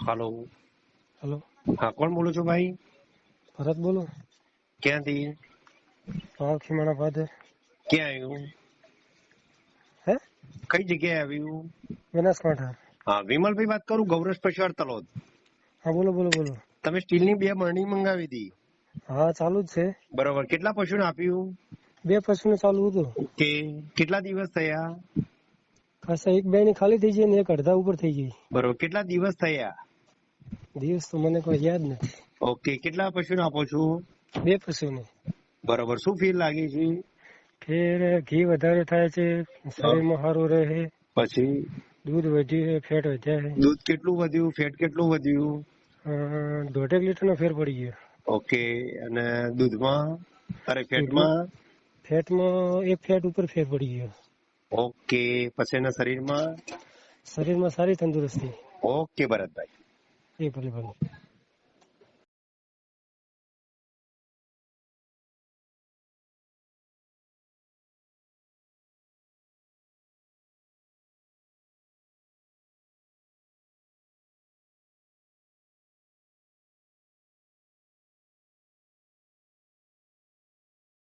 હાલો. Hello, હા, કોણ બોલો છો ભાઈ? ભરત બોલો. ક્યાંથી? ખીમાણા ફાધર. ક્યાં આવ્યું? હે? કઈ જગ્યાએ આવ્યું? બનાસકાંઠા. હા, વિમલભાઈ વાત કરું, ગૌરવ પશુહાર તલોદ. હા, બોલો બોલો બોલો. તમે સ્ટીલની 2 બરણી મંગાવી હતી. હા, ચાલુ જ છે. બરોબર, કેટલા પશુને આપ્યું? 2 પશુને ચાલુ હતું. કે કેટલા દિવસ થયા? ખાસા એક બેની ખાલી થઈ ગઈ ને એક અડધા ઉપર થઈ ગઈ. બરોબર, કેટલા દિવસ થયા? દિવસ તો મને કોઈ યાદ નથી. ઓકે, કેટલા પશુને આપો છો? 2 પશુને. બરોબર, શું ફીલ લાગી છે? ફેર ઘી વધારે થાય છે, શરીરમાં સારું રહે, પછી દૂધ વધ્યું છે, ફેટ વધ્યા છે. દૂધ કેટલું વધ્યું, ફેટ કેટલું વધ્યું? 1.5 લીટરનો ફેર પડી ગયો. ઓકે, અને દૂધમાં અરે દૂધમાં ફેટમાં? ફેટમાં 1 ફેટ ઉપર ફેર પડી ગયો. ઓકે, પછી એના શરીરમાં? શરીરમાં સારી તંદુરસ્તી. ઓકે ભરતભાઈ. એ ભલે ભલે.